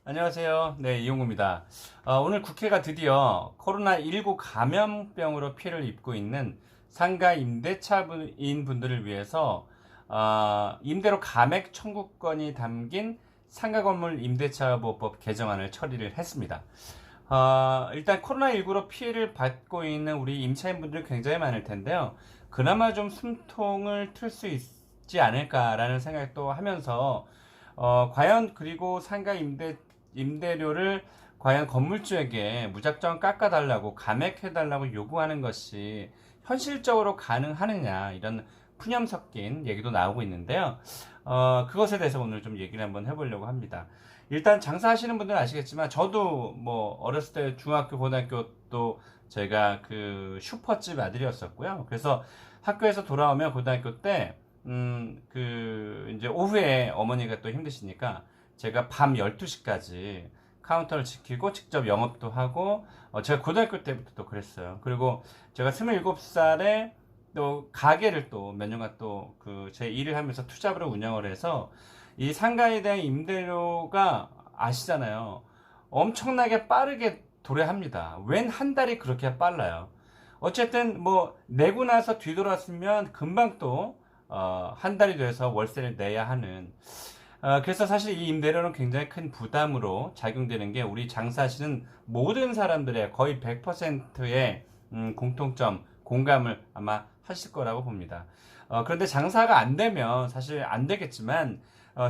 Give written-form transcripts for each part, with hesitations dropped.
안녕하세요. 네, 이용구입니다. 오늘 국회가 드디어 코로나19 감염병으로 피해를 입고 있는 상가 임대차인 분들을 위해서 임대료 감액 청구권이 담긴 상가건물 임대차보호법 개정안을 처리를 했습니다. 일단 코로나19로 피해를 받고 있는 우리 임차인분들이 굉장히 많을 텐데요. 그나마 좀 숨통을 틀 수 있지 않을까라는 생각도 하면서 과연 그리고 상가 임대료를 과연 건물주에게 무작정 깎아달라고 감액해달라고 요구하는 것이 현실적으로 가능하느냐 이런 푸념 섞인 얘기도 나오고 있는데요. 그것에 대해서 오늘 좀 얘기를 한번 해보려고 합니다. 일단 장사하시는 분들은 아시겠지만 저도 뭐 어렸을 때 중학교 고등학교 또 제가 그 슈퍼집 아들이었었고요. 그래서 학교에서 돌아오면 고등학교 때 이제 오후에 어머니가 또 힘드시니까 제가 밤 12시까지 카운터를 지키고 직접 영업도 하고, 제가 고등학교 때부터 또 그랬어요. 그리고 제가 27살에 또 가게를 또 몇 년간 또 그 제 일을 하면서 투잡으로 운영을 해서 이 상가에 대한 임대료가 아시잖아요. 엄청나게 빠르게 도래합니다. 웬 한 달이 그렇게 빨라요. 어쨌든 뭐 내고 나서 뒤돌았으면 금방 또 한 달이 돼서 월세를 내야 하는, 그래서 사실 이 임대료는 굉장히 큰 부담으로 작용되는 게 우리 장사하시는 모든 사람들의 거의 100%의 공통점, 공감을 아마 하실 거라고 봅니다. 그런데 장사가 안 되면 사실 안 되겠지만,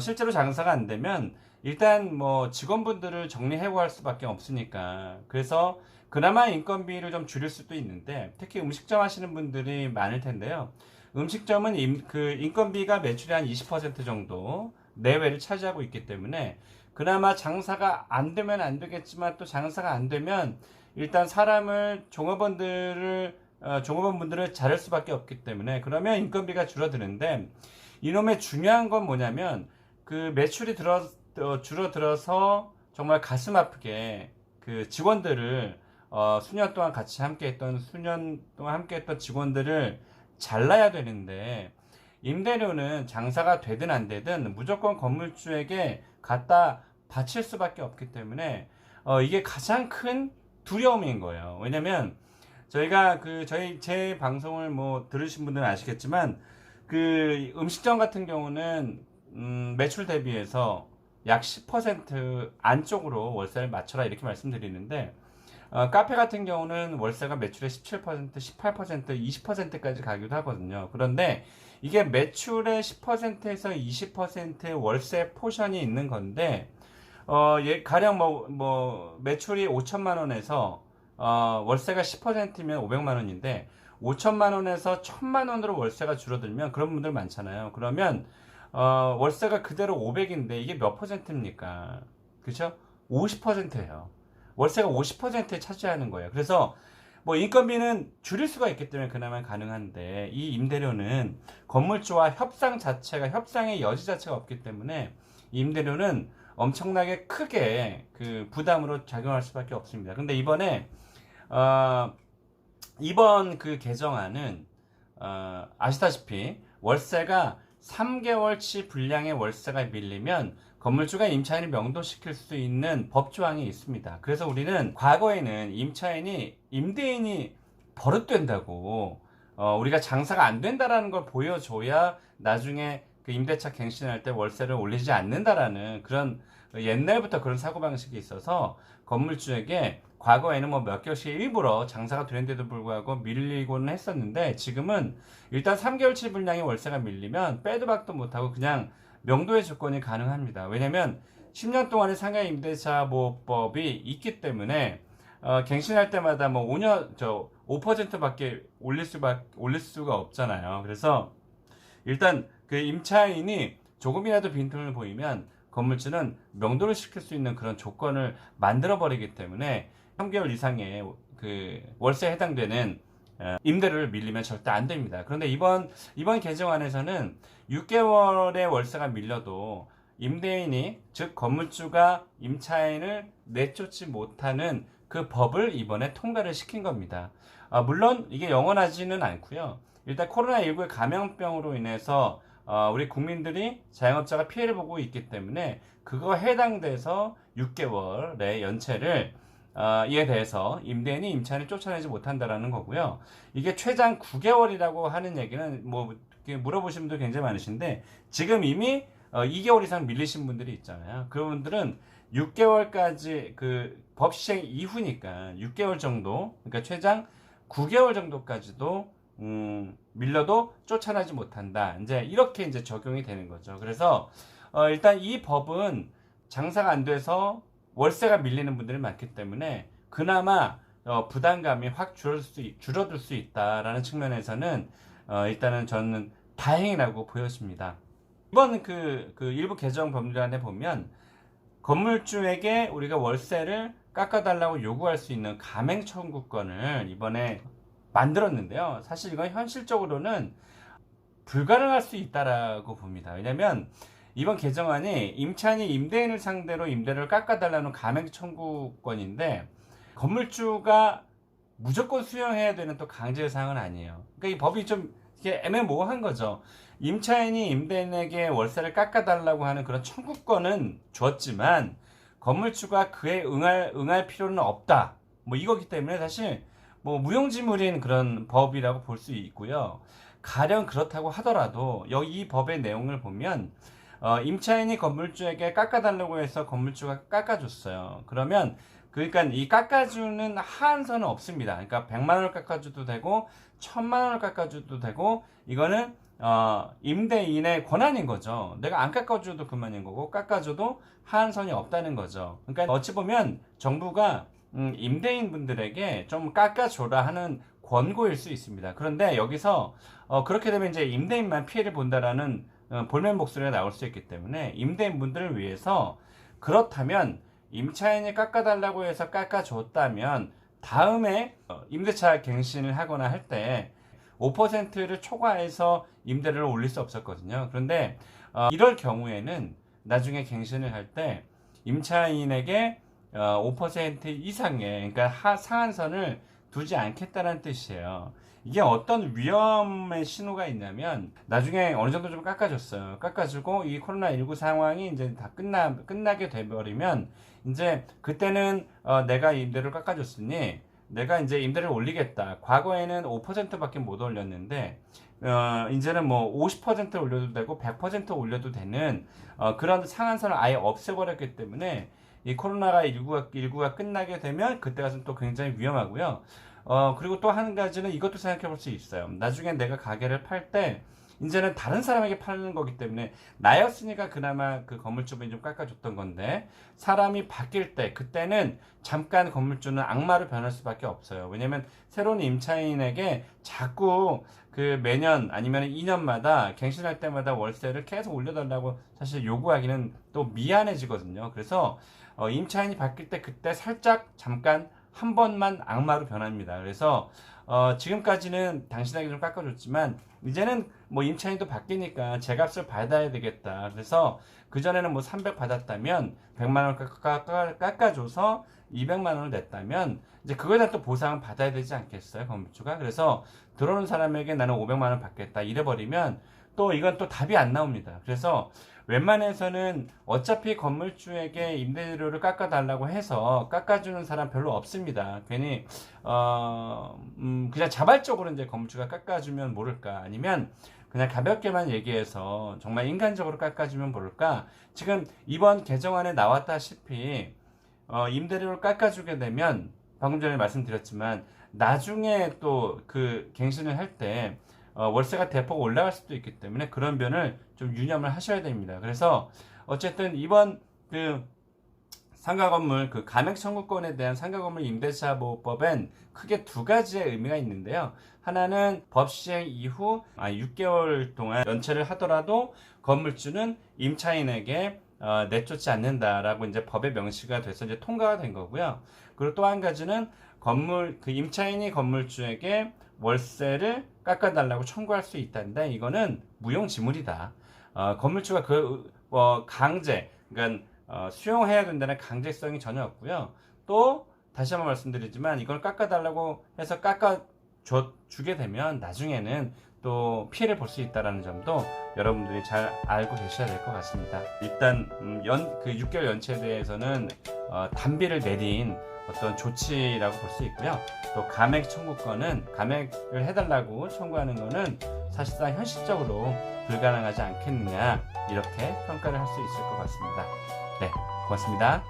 실제로 장사가 안 되면 일단 뭐 직원분들을 정리해고할 수밖에 없으니까, 그래서 그나마 인건비를 좀 줄일 수도 있는데, 특히 음식점 하시는 분들이 많을 텐데요. 음식점은 인건비가 매출의 한 20% 정도 내외를 차지하고 있기 때문에 그나마 장사가 안 되면 안 되겠지만, 또 장사가 안 되면 일단 종업원분들을 자를 수밖에 없기 때문에 그러면 인건비가 줄어드는데, 이놈의 중요한 건 뭐냐면 그 매출이 줄어들어서 정말 가슴 아프게 그 직원들을 수년 동안 함께 했던 직원들을 잘라야 되는데, 임대료는 장사가 되든 안 되든 무조건 건물주에게 갖다 바칠 수밖에 없기 때문에 이게 가장 큰 두려움인 거예요. 왜냐면 저희가 제 방송을 뭐 들으신 분들은 아시겠지만, 그 음식점 같은 경우는 매출 대비해서 약 10% 안쪽으로 월세를 맞춰라 이렇게 말씀드리는데, 카페 같은 경우는 월세가 매출의 17%, 18%, 20%까지 가기도 하거든요. 그런데 이게 매출의 10%에서 20%의 월세 포션이 있는 건데, 가령 매출이 5천만 원에서, 월세가 10%면 500만 원인데, 5천만 원에서 1천만 원으로 월세가 줄어들면 그런 분들 많잖아요. 그러면, 월세가 그대로 500인데 이게 몇 퍼센트입니까? 그쵸? 50%예요. 월세가 50%에 차지하는 거예요. 그래서 뭐 인건비는 줄일 수가 있기 때문에 그나마 가능한데, 이 임대료는 건물주와 협상의 여지 자체가 없기 때문에 임대료는 엄청나게 크게 그 부담으로 작용할 수밖에 없습니다. 근데 이번 그 개정안은 아시다시피 월세가 3개월치 분량의 월세가 밀리면 건물주가 임차인을 명도시킬 수 있는 법조항이 있습니다. 그래서 우리는 과거에는 임대인이 버릇된다고, 우리가 장사가 안 된다라는 걸 보여줘야 나중에 그 임대차 갱신할 때 월세를 올리지 않는다라는 그런, 옛날부터 그런 사고방식이 있어서 건물주에게 과거에는 뭐 몇 개월씩 일부러 장사가 되는데도 불구하고 밀리고는 했었는데, 지금은 일단 3개월치 분량의 월세가 밀리면 빼도 박도 못하고 그냥 명도의 조건이 가능합니다. 왜냐면 10년 동안의 상가 임대차 보호법이 있기 때문에 갱신할 때마다 뭐 5%밖에 올릴 수가 없잖아요. 그래서 일단 그 임차인이 조금이라도 빈틈을 보이면 건물주는 명도를 시킬 수 있는 그런 조건을 만들어 버리기 때문에 3개월 이상의 그 월세에 해당되는 임대료를 밀리면 절대 안 됩니다. 그런데 이번 개정안에서는 6개월의 월세가 밀려도 임대인이, 즉 건물주가 임차인을 내쫓지 못하는 그 법을 이번에 통과를 시킨 겁니다. 물론 이게 영원하지는 않고요. 일단 코로나19의 감염병으로 인해서 우리 국민들이 자영업자가 피해를 보고 있기 때문에 그거 해당돼서 6개월의 연체를 이에 대해서 임대인이 임차인을 쫓아내지 못한다라는 거고요. 이게 최장 9개월이라고 하는 얘기는 뭐 물어보신 분들 굉장히 많으신데 지금 이미 2개월 이상 밀리신 분들이 있잖아요. 그분들은 6개월까지 그 법 시행 이후니까 6개월 정도, 그러니까 최장 9개월 정도까지도 밀려도 쫓아나지 못한다. 이제 이렇게 이제 적용이 되는 거죠. 그래서 일단 이 법은 장사가 안 돼서 월세가 밀리는 분들이 많기 때문에 그나마 부담감이 확 줄어들 수 있다라는 측면에서는 일단은 저는 다행이라고 보여집니다. 이번 그 일부 개정 법률안에 보면 건물주에게 우리가 월세를 깎아달라고 요구할 수 있는 감행 청구권을 이번에 만들었는데요. 사실 이건 현실적으로는 불가능할 수 있다라고 봅니다. 왜냐면 이번 개정안이 임차인이 임대인을 상대로 임대료를 깎아달라는 감행 청구권인데 건물주가 무조건 수용해야 되는 또 강제 사항은 아니에요. 그러니까 이 법이 좀 이게 애매모호한 거죠. 임차인이 임대인에게 월세를 깎아달라고 하는 그런 청구권은 줬지만 건물주가 그에 응할 필요는 없다. 뭐 이거기 때문에 사실 뭐 무용지물인 그런 법이라고 볼 수 있고요. 가령 그렇다고 하더라도 여기 이 법의 내용을 보면 임차인이 건물주에게 깎아달라고 해서 건물주가 깎아줬어요. 그러면 그러니까 이 깎아주는 하한선은 없습니다. 그러니까 100만 원을 깎아줘도 되고 1000만 원을 깎아줘도 되고 이거는 임대인의 권한인 거죠. 내가 안 깎아줘도 그만인 거고 깎아줘도 하한선이 없다는 거죠. 그러니까 어찌 보면 정부가 임대인 분들에게 좀 깎아줘라 하는 권고일 수 있습니다. 그런데 여기서 그렇게 되면 이제 임대인만 피해를 본다라는 볼멘 목소리가 나올 수 있기 때문에 임대인 분들을 위해서 그렇다면 임차인이 깎아달라고 해서 깎아줬다면 다음에 임대차 갱신을 하거나 할 때 5%를 초과해서 임대료를 올릴 수 없었거든요. 그런데 이럴 경우에는 나중에 갱신을 할 때 임차인에게 5% 이상의 그러니까 상한선을 두지 않겠다는 뜻이에요. 이게 어떤 위험의 신호가 있냐면 나중에 어느 정도 좀 깎아줬어요. 깎아주고 이 코로나19 상황이 이제 다 끝나게 돼버리면 이제 그때는 내가 임대료를 깎아줬으니 내가 이제 임대료를 올리겠다. 과거에는 5%밖에 못 올렸는데 이제는 뭐 50% 올려도 되고 100% 올려도 되는 그런 상한선을 아예 없애버렸기 때문에 이 코로나19가 끝나게 되면 그때가 또 굉장히 위험하고요. 그리고 또 한 가지는 이것도 생각해 볼 수 있어요. 나중에 내가 가게를 팔 때 이제는 다른 사람에게 파는 거기 때문에 나였으니까 그나마 그 건물주분이 좀 깎아줬던 건데 사람이 바뀔 때 그때는 잠깐 건물주는 악마로 변할 수밖에 없어요. 왜냐면 새로운 임차인에게 자꾸 그 매년 아니면 2년마다 갱신할 때마다 월세를 계속 올려달라고 사실 요구하기는 또 미안해지거든요. 그래서 임차인이 바뀔 때 그때 살짝 잠깐 한 번만 악마로 변합니다. 그래서 지금까지는 당신에게 좀 깎아줬지만 이제는 뭐 임차인도 바뀌니까 제값을 받아야 되겠다. 그래서 그전에는 뭐 300 받았다면 100만 원 깎아줘서 200만 원을 냈다면 이제 그거에 대한 또 보상을 받아야 되지 않겠어요, 건물주가? 그래서 들어오는 사람에게 나는 500만 원 받겠다 이래버리면 또 이건 또 답이 안 나옵니다. 그래서 웬만해서는 어차피 건물주에게 임대료를 깎아달라고 해서 깎아주는 사람 별로 없습니다. 괜히 그냥 자발적으로 이제 건물주가 깎아주면 모를까, 아니면 그냥 가볍게만 얘기해서 정말 인간적으로 깎아주면 모를까. 지금 이번 개정안에 나왔다시피 임대료를 깎아주게 되면 방금 전에 말씀드렸지만 나중에 또 그 갱신을 할 때 월세가 대폭 올라갈 수도 있기 때문에 그런 면을 좀 유념을 하셔야 됩니다. 그래서 어쨌든 이번 그 상가건물 그 감액 청구권에 대한 상가건물 임대차 보호법엔 크게 두 가지의 의미가 있는데요. 하나는 법 시행 이후 6개월 동안 연체를 하더라도 건물주는 임차인에게 내쫓지 않는다라고 이제 법에 명시가 돼서 이제 통과가 된 거고요. 그리고 또 한 가지는 그 임차인이 건물주에게 월세를 깎아달라고 청구할 수 있다는데 이거는 무용지물이다. 건물주가 강제, 그러니까 수용해야 된다는 강제성이 전혀 없고요. 또 다시 한번 말씀드리지만 이걸 깎아달라고 해서 깎아주게 되면 나중에는 또 피해를 볼 수 있다는 점도 여러분들이 잘 알고 계셔야 될 것 같습니다. 일단 그 6개월 연체에 대해서는 단비를 내린 어떤 조치라고 볼 수 있고요. 또 감액 청구권은 감액을 해달라고 청구하는 것은 사실상 현실적으로 불가능하지 않겠느냐, 이렇게 평가를 할 수 있을 것 같습니다. 네, 고맙습니다.